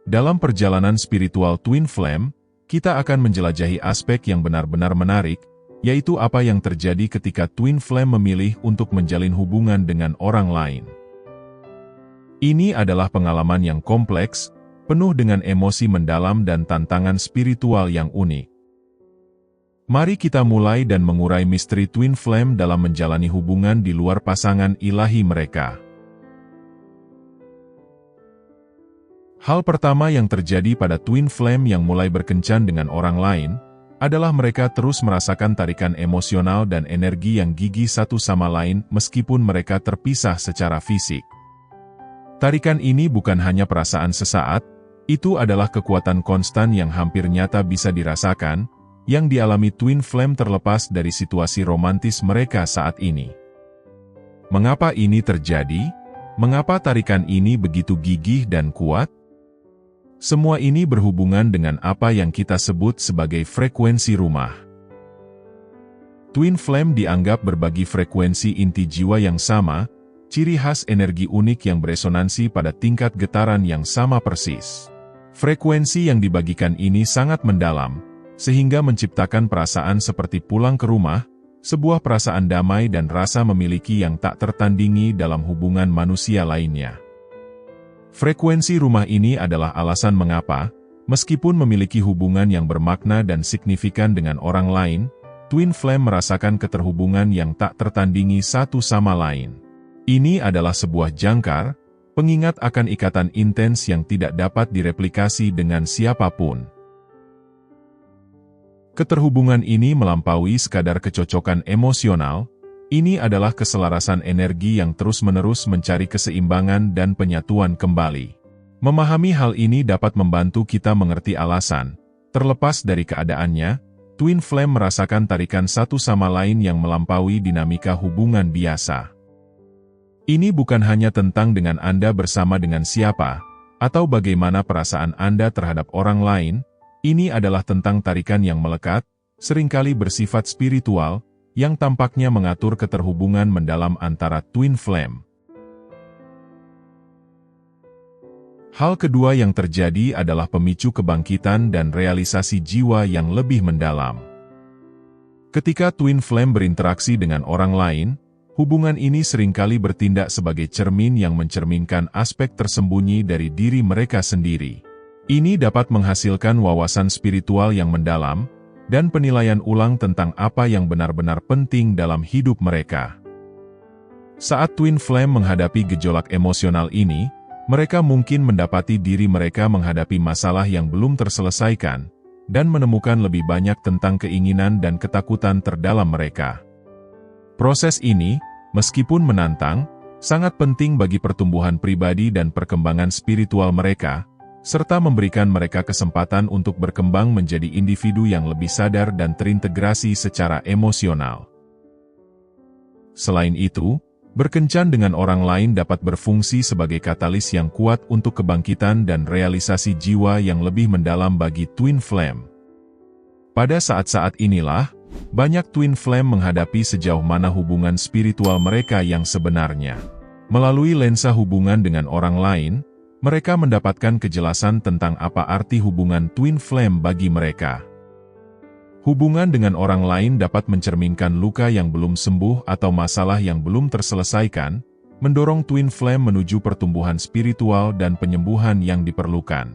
Dalam perjalanan spiritual Twin Flame, kita akan menjelajahi aspek yang benar-benar menarik, yaitu apa yang terjadi ketika Twin Flame memilih untuk menjalin hubungan dengan orang lain. Ini adalah pengalaman yang kompleks, penuh dengan emosi mendalam dan tantangan spiritual yang unik. Mari kita mulai dan mengurai misteri Twin Flame dalam menjalani hubungan di luar pasangan ilahi mereka. Hal pertama yang terjadi pada Twin Flame yang mulai berkencan dengan orang lain, adalah mereka terus merasakan tarikan emosional dan energi yang gigih satu sama lain meskipun mereka terpisah secara fisik. Tarikan ini bukan hanya perasaan sesaat, itu adalah kekuatan konstan yang hampir nyata bisa dirasakan, yang dialami Twin Flame terlepas dari situasi romantis mereka saat ini. Mengapa ini terjadi? Mengapa tarikan ini begitu gigih dan kuat? Semua ini berhubungan dengan apa yang kita sebut sebagai frekuensi rumah. Twin Flame dianggap berbagi frekuensi inti jiwa yang sama, ciri khas energi unik yang beresonansi pada tingkat getaran yang sama persis. Frekuensi yang dibagikan ini sangat mendalam, sehingga menciptakan perasaan seperti pulang ke rumah, sebuah perasaan damai dan rasa memiliki yang tak tertandingi dalam hubungan manusia lainnya. Frekuensi rumah ini adalah alasan mengapa, meskipun memiliki hubungan yang bermakna dan signifikan dengan orang lain, Twin Flame merasakan keterhubungan yang tak tertandingi satu sama lain. Ini adalah sebuah jangkar, pengingat akan ikatan intens yang tidak dapat direplikasi dengan siapapun. Keterhubungan ini melampaui sekadar kecocokan emosional, ini adalah keselarasan energi yang terus-menerus mencari keseimbangan dan penyatuan kembali. Memahami hal ini dapat membantu kita mengerti alasan, terlepas dari keadaannya, Twin Flame merasakan tarikan satu sama lain yang melampaui dinamika hubungan biasa. Ini bukan hanya tentang dengan Anda bersama dengan siapa, atau bagaimana perasaan Anda terhadap orang lain, ini adalah tentang tarikan yang melekat, seringkali bersifat spiritual, yang tampaknya mengatur keterhubungan mendalam antara Twin Flame. Hal kedua yang terjadi adalah pemicu kebangkitan dan realisasi jiwa yang lebih mendalam. Ketika Twin Flame berinteraksi dengan orang lain, hubungan ini seringkali bertindak sebagai cermin yang mencerminkan aspek tersembunyi dari diri mereka sendiri. Ini dapat menghasilkan wawasan spiritual yang mendalam, dan penilaian ulang tentang apa yang benar-benar penting dalam hidup mereka. Saat Twin Flame menghadapi gejolak emosional ini, mereka mungkin mendapati diri mereka menghadapi masalah yang belum terselesaikan, dan menemukan lebih banyak tentang keinginan dan ketakutan terdalam mereka. Proses ini, meskipun menantang, sangat penting bagi pertumbuhan pribadi dan perkembangan spiritual mereka, serta memberikan mereka kesempatan untuk berkembang menjadi individu yang lebih sadar dan terintegrasi secara emosional. Selain itu, berkencan dengan orang lain dapat berfungsi sebagai katalis yang kuat untuk kebangkitan dan realisasi jiwa yang lebih mendalam bagi Twin Flame. Pada saat-saat inilah, banyak Twin Flame menghadapi sejauh mana hubungan spiritual mereka yang sebenarnya. Melalui lensa hubungan dengan orang lain, mereka mendapatkan kejelasan tentang apa arti hubungan Twin Flame bagi mereka. Hubungan dengan orang lain dapat mencerminkan luka yang belum sembuh atau masalah yang belum terselesaikan, mendorong Twin Flame menuju pertumbuhan spiritual dan penyembuhan yang diperlukan.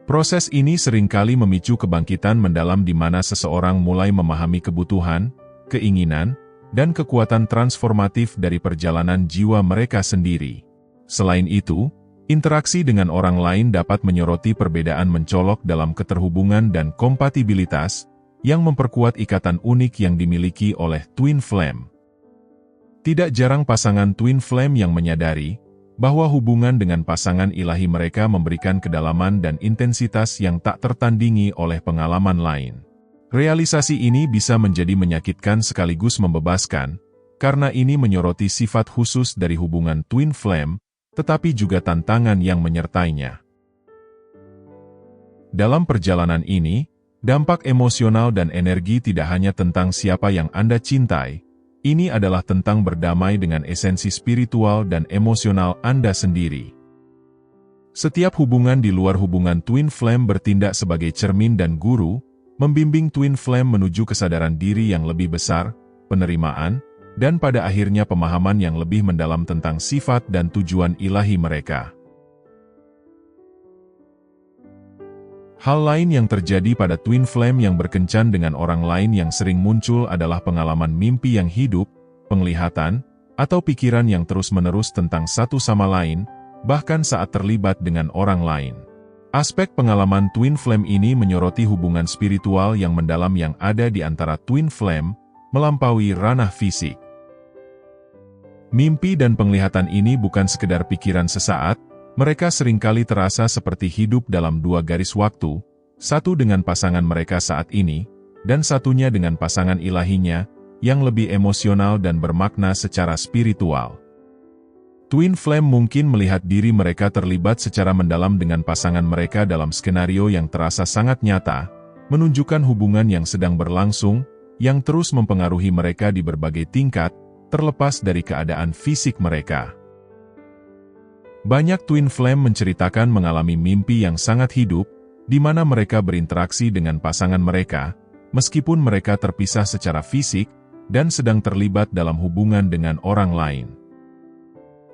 Proses ini seringkali memicu kebangkitan mendalam di mana seseorang mulai memahami kebutuhan, keinginan, dan kekuatan transformatif dari perjalanan jiwa mereka sendiri. Selain itu, interaksi dengan orang lain dapat menyoroti perbedaan mencolok dalam keterhubungan dan kompatibilitas, yang memperkuat ikatan unik yang dimiliki oleh Twin Flame. Tidak jarang pasangan Twin Flame yang menyadari bahwa hubungan dengan pasangan ilahi mereka memberikan kedalaman dan intensitas yang tak tertandingi oleh pengalaman lain. Realisasi ini bisa menjadi menyakitkan sekaligus membebaskan, karena ini menyoroti sifat khusus dari hubungan Twin Flame, tetapi juga tantangan yang menyertainya. Dalam perjalanan ini, dampak emosional dan energi tidak hanya tentang siapa yang Anda cintai, ini adalah tentang berdamai dengan esensi spiritual dan emosional Anda sendiri. Setiap hubungan di luar hubungan twin flame bertindak sebagai cermin dan guru, membimbing twin flame menuju kesadaran diri yang lebih besar, penerimaan, dan pada akhirnya pemahaman yang lebih mendalam tentang sifat dan tujuan ilahi mereka. Hal lain yang terjadi pada twin flame yang berkencan dengan orang lain yang sering muncul adalah pengalaman mimpi yang hidup, penglihatan, atau pikiran yang terus-menerus tentang satu sama lain, bahkan saat terlibat dengan orang lain. Aspek pengalaman twin flame ini menyoroti hubungan spiritual yang mendalam yang ada di antara twin flame, melampaui ranah fisik. Mimpi dan penglihatan ini bukan sekedar pikiran sesaat, mereka seringkali terasa seperti hidup dalam dua garis waktu, satu dengan pasangan mereka saat ini, dan satunya dengan pasangan ilahinya, yang lebih emosional dan bermakna secara spiritual. Twin flame mungkin melihat diri mereka terlibat secara mendalam dengan pasangan mereka dalam skenario yang terasa sangat nyata, menunjukkan hubungan yang sedang berlangsung, yang terus mempengaruhi mereka di berbagai tingkat, terlepas dari keadaan fisik mereka. Banyak twin flame menceritakan mengalami mimpi yang sangat hidup, di mana mereka berinteraksi dengan pasangan mereka, meskipun mereka terpisah secara fisik, dan sedang terlibat dalam hubungan dengan orang lain.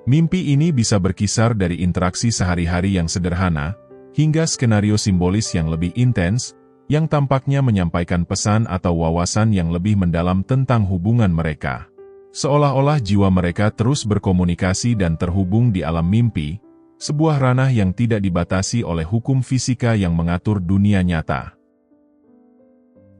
Mimpi ini bisa berkisar dari interaksi sehari-hari yang sederhana, hingga skenario simbolis yang lebih intens, yang tampaknya menyampaikan pesan atau wawasan yang lebih mendalam tentang hubungan mereka. Seolah-olah jiwa mereka terus berkomunikasi dan terhubung di alam mimpi, sebuah ranah yang tidak dibatasi oleh hukum fisika yang mengatur dunia nyata.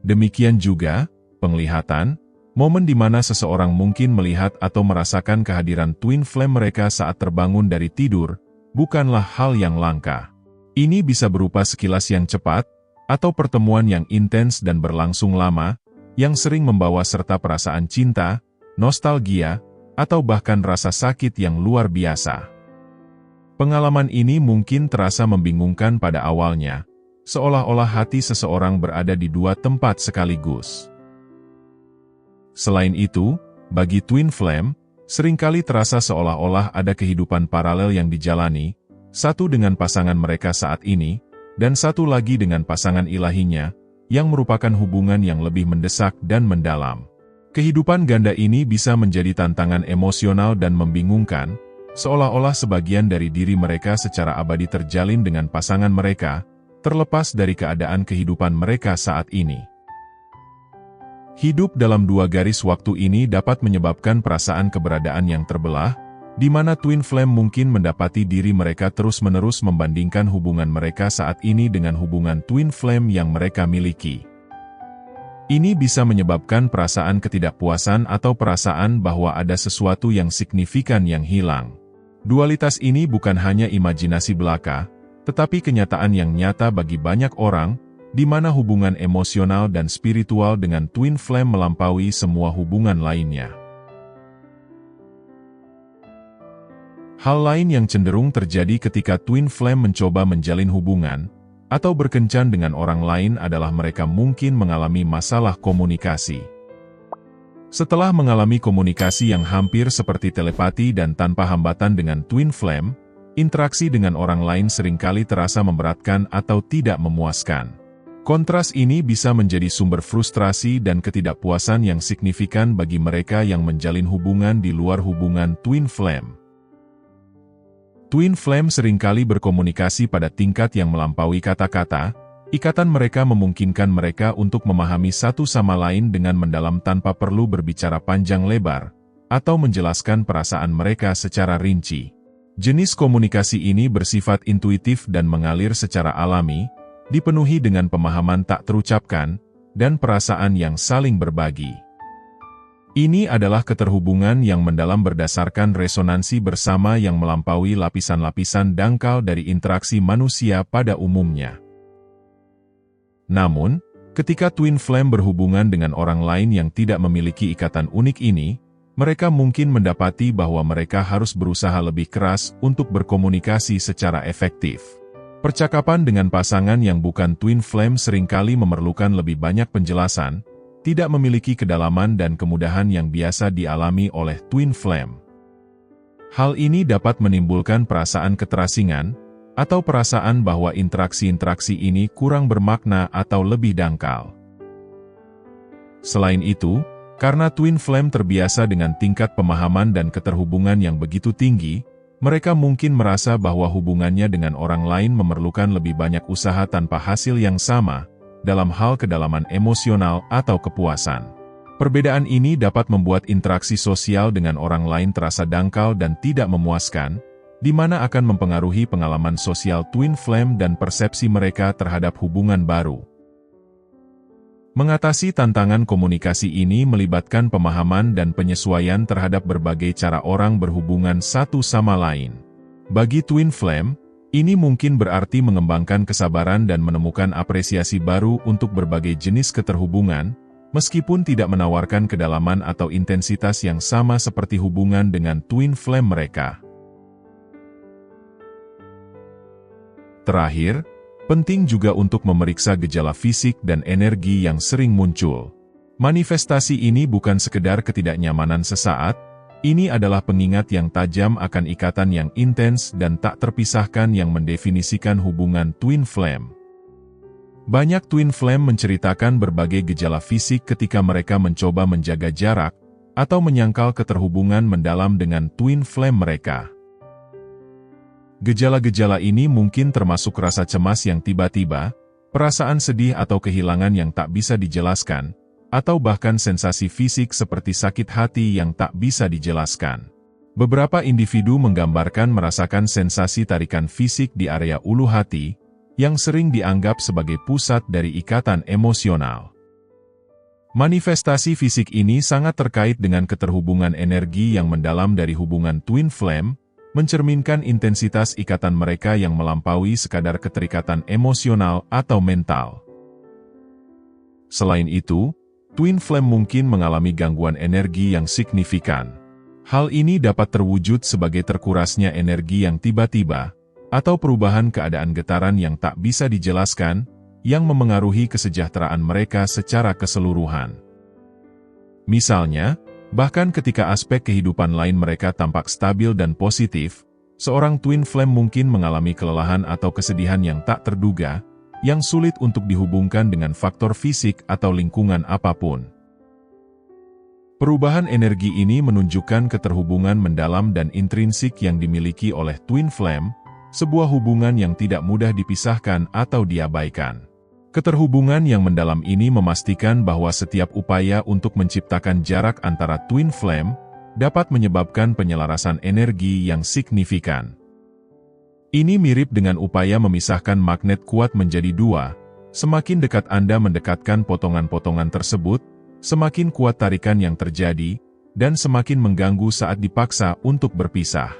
Demikian juga, penglihatan, momen di mana seseorang mungkin melihat atau merasakan kehadiran twin flame mereka saat terbangun dari tidur, bukanlah hal yang langka. Ini bisa berupa sekilas yang cepat, atau pertemuan yang intens dan berlangsung lama, yang sering membawa serta perasaan cinta, nostalgia, atau bahkan rasa sakit yang luar biasa. Pengalaman ini mungkin terasa membingungkan pada awalnya, seolah-olah hati seseorang berada di dua tempat sekaligus. Selain itu, bagi twin flame, seringkali terasa seolah-olah ada kehidupan paralel yang dijalani, satu dengan pasangan mereka saat ini, dan satu lagi dengan pasangan ilahinya, yang merupakan hubungan yang lebih mendesak dan mendalam. Kehidupan ganda ini bisa menjadi tantangan emosional dan membingungkan, seolah-olah sebagian dari diri mereka secara abadi terjalin dengan pasangan mereka, terlepas dari keadaan kehidupan mereka saat ini. Hidup dalam dua garis waktu ini dapat menyebabkan perasaan keberadaan yang terbelah, di mana twin flame mungkin mendapati diri mereka terus-menerus membandingkan hubungan mereka saat ini dengan hubungan twin flame yang mereka miliki. Ini bisa menyebabkan perasaan ketidakpuasan atau perasaan bahwa ada sesuatu yang signifikan yang hilang. Dualitas ini bukan hanya imajinasi belaka, tetapi kenyataan yang nyata bagi banyak orang, di mana hubungan emosional dan spiritual dengan twin flame melampaui semua hubungan lainnya. Hal lain yang cenderung terjadi ketika twin flame mencoba menjalin hubungan, atau berkencan dengan orang lain adalah mereka mungkin mengalami masalah komunikasi. Setelah mengalami komunikasi yang hampir seperti telepati dan tanpa hambatan dengan twin flame, interaksi dengan orang lain seringkali terasa memberatkan atau tidak memuaskan. Kontras ini bisa menjadi sumber frustrasi dan ketidakpuasan yang signifikan bagi mereka yang menjalin hubungan di luar hubungan twin flame. Twin flame seringkali berkomunikasi pada tingkat yang melampaui kata-kata, ikatan mereka memungkinkan mereka untuk memahami satu sama lain dengan mendalam tanpa perlu berbicara panjang lebar, atau menjelaskan perasaan mereka secara rinci. Jenis komunikasi ini bersifat intuitif dan mengalir secara alami, dipenuhi dengan pemahaman tak terucapkan, dan perasaan yang saling berbagi. Ini adalah keterhubungan yang mendalam berdasarkan resonansi bersama yang melampaui lapisan-lapisan dangkal dari interaksi manusia pada umumnya. Namun, ketika twin flame berhubungan dengan orang lain yang tidak memiliki ikatan unik ini, mereka mungkin mendapati bahwa mereka harus berusaha lebih keras untuk berkomunikasi secara efektif. Percakapan dengan pasangan yang bukan twin flame seringkali memerlukan lebih banyak penjelasan, tidak memiliki kedalaman dan kemudahan yang biasa dialami oleh twin flame. Hal ini dapat menimbulkan perasaan keterasingan, atau perasaan bahwa interaksi-interaksi ini kurang bermakna atau lebih dangkal. Selain itu, karena twin flame terbiasa dengan tingkat pemahaman dan keterhubungan yang begitu tinggi, mereka mungkin merasa bahwa hubungannya dengan orang lain memerlukan lebih banyak usaha tanpa hasil yang sama, dalam hal kedalaman emosional atau kepuasan. Perbedaan ini dapat membuat interaksi sosial dengan orang lain terasa dangkal dan tidak memuaskan, di mana akan mempengaruhi pengalaman sosial twin flame dan persepsi mereka terhadap hubungan baru. Mengatasi tantangan komunikasi ini melibatkan pemahaman dan penyesuaian terhadap berbagai cara orang berhubungan satu sama lain. Bagi twin flame, ini mungkin berarti mengembangkan kesabaran dan menemukan apresiasi baru untuk berbagai jenis keterhubungan, meskipun tidak menawarkan kedalaman atau intensitas yang sama seperti hubungan dengan twin flame mereka. Terakhir, penting juga untuk memeriksa gejala fisik dan energi yang sering muncul. Manifestasi ini bukan sekedar ketidaknyamanan sesaat, ini adalah pengingat yang tajam akan ikatan yang intens dan tak terpisahkan yang mendefinisikan hubungan twin flame. Banyak twin flame menceritakan berbagai gejala fisik ketika mereka mencoba menjaga jarak atau menyangkal keterhubungan mendalam dengan twin flame mereka. Gejala-gejala ini mungkin termasuk rasa cemas yang tiba-tiba, perasaan sedih atau kehilangan yang tak bisa dijelaskan, atau bahkan sensasi fisik seperti sakit hati yang tak bisa dijelaskan. Beberapa individu menggambarkan merasakan sensasi tarikan fisik di area ulu hati, yang sering dianggap sebagai pusat dari ikatan emosional. Manifestasi fisik ini sangat terkait dengan keterhubungan energi yang mendalam dari hubungan twin flame, mencerminkan intensitas ikatan mereka yang melampaui sekadar keterikatan emosional atau mental. Selain itu, twin flame mungkin mengalami gangguan energi yang signifikan. Hal ini dapat terwujud sebagai terkurasnya energi yang tiba-tiba, atau perubahan keadaan getaran yang tak bisa dijelaskan, yang memengaruhi kesejahteraan mereka secara keseluruhan. Misalnya, bahkan ketika aspek kehidupan lain mereka tampak stabil dan positif, seorang twin flame mungkin mengalami kelelahan atau kesedihan yang tak terduga, yang sulit untuk dihubungkan dengan faktor fisik atau lingkungan apapun. Perubahan energi ini menunjukkan keterhubungan mendalam dan intrinsik yang dimiliki oleh twin flame, sebuah hubungan yang tidak mudah dipisahkan atau diabaikan. Keterhubungan yang mendalam ini memastikan bahwa setiap upaya untuk menciptakan jarak antara twin flame dapat menyebabkan penyelarasan energi yang signifikan. Ini mirip dengan upaya memisahkan magnet kuat menjadi dua. Semakin dekat Anda mendekatkan potongan-potongan tersebut, semakin kuat tarikan yang terjadi, dan semakin mengganggu saat dipaksa untuk berpisah.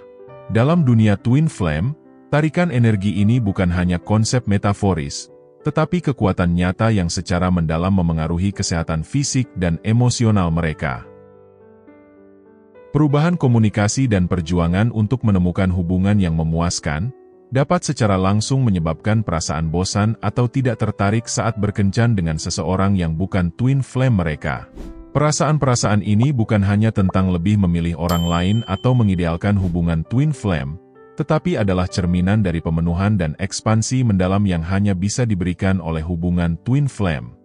Dalam dunia twin flame, tarikan energi ini bukan hanya konsep metaforis, tetapi kekuatan nyata yang secara mendalam memengaruhi kesehatan fisik dan emosional mereka. Perubahan komunikasi dan perjuangan untuk menemukan hubungan yang memuaskan, dapat secara langsung menyebabkan perasaan bosan atau tidak tertarik saat berkencan dengan seseorang yang bukan twin flame mereka. Perasaan-perasaan ini bukan hanya tentang lebih memilih orang lain atau mengidealkan hubungan twin flame, tetapi adalah cerminan dari pemenuhan dan ekspansi mendalam yang hanya bisa diberikan oleh hubungan twin flame.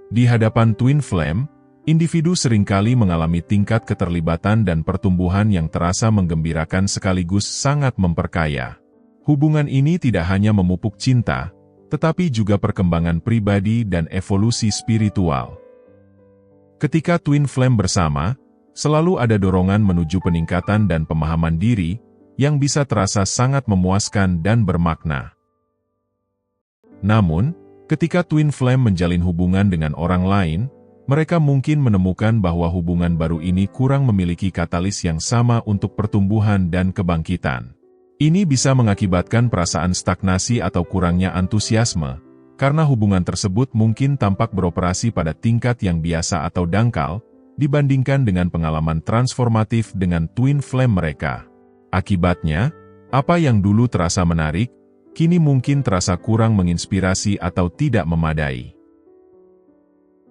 Di hadapan twin flame, individu seringkali mengalami tingkat keterlibatan dan pertumbuhan yang terasa menggembirakan sekaligus sangat memperkaya. Hubungan ini tidak hanya memupuk cinta, tetapi juga perkembangan pribadi dan evolusi spiritual. Ketika twin flame bersama, selalu ada dorongan menuju peningkatan dan pemahaman diri, yang bisa terasa sangat memuaskan dan bermakna. Namun, ketika twin flame menjalin hubungan dengan orang lain, mereka mungkin menemukan bahwa hubungan baru ini kurang memiliki katalis yang sama untuk pertumbuhan dan kebangkitan. Ini bisa mengakibatkan perasaan stagnasi atau kurangnya antusiasme, karena hubungan tersebut mungkin tampak beroperasi pada tingkat yang biasa atau dangkal, dibandingkan dengan pengalaman transformatif dengan twin flame mereka. Akibatnya, apa yang dulu terasa menarik, kini mungkin terasa kurang menginspirasi atau tidak memadai.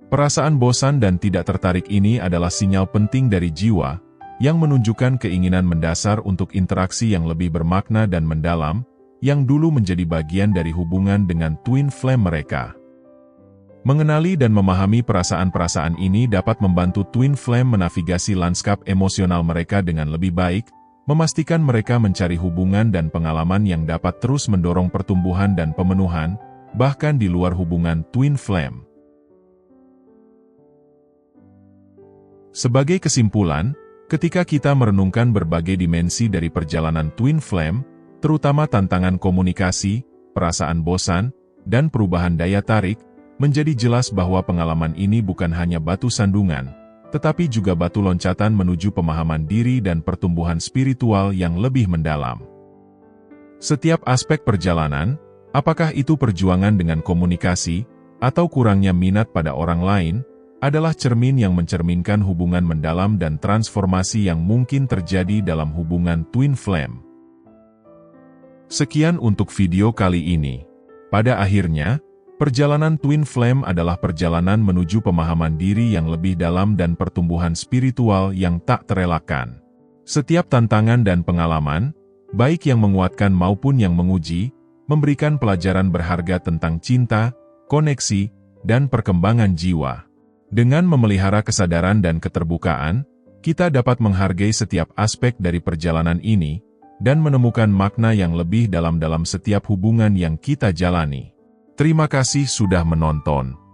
Perasaan bosan dan tidak tertarik ini adalah sinyal penting dari jiwa, yang menunjukkan keinginan mendasar untuk interaksi yang lebih bermakna dan mendalam, yang dulu menjadi bagian dari hubungan dengan twin flame mereka. Mengenali dan memahami perasaan-perasaan ini dapat membantu twin flame menavigasi lanskap emosional mereka dengan lebih baik, memastikan mereka mencari hubungan dan pengalaman yang dapat terus mendorong pertumbuhan dan pemenuhan, bahkan di luar hubungan twin flame. Sebagai kesimpulan, ketika kita merenungkan berbagai dimensi dari perjalanan twin flame, terutama tantangan komunikasi, perasaan bosan, dan perubahan daya tarik, menjadi jelas bahwa pengalaman ini bukan hanya batu sandungan, tetapi juga batu loncatan menuju pemahaman diri dan pertumbuhan spiritual yang lebih mendalam. Setiap aspek perjalanan, apakah itu perjuangan dengan komunikasi, atau kurangnya minat pada orang lain, adalah cermin yang mencerminkan hubungan mendalam dan transformasi yang mungkin terjadi dalam hubungan twin flame. Sekian untuk video kali ini. Pada akhirnya, perjalanan twin flame adalah perjalanan menuju pemahaman diri yang lebih dalam dan pertumbuhan spiritual yang tak terelakkan. Setiap tantangan dan pengalaman, baik yang menguatkan maupun yang menguji, memberikan pelajaran berharga tentang cinta, koneksi, dan perkembangan jiwa. Dengan memelihara kesadaran dan keterbukaan, kita dapat menghargai setiap aspek dari perjalanan ini, dan menemukan makna yang lebih dalam setiap hubungan yang kita jalani. Terima kasih sudah menonton.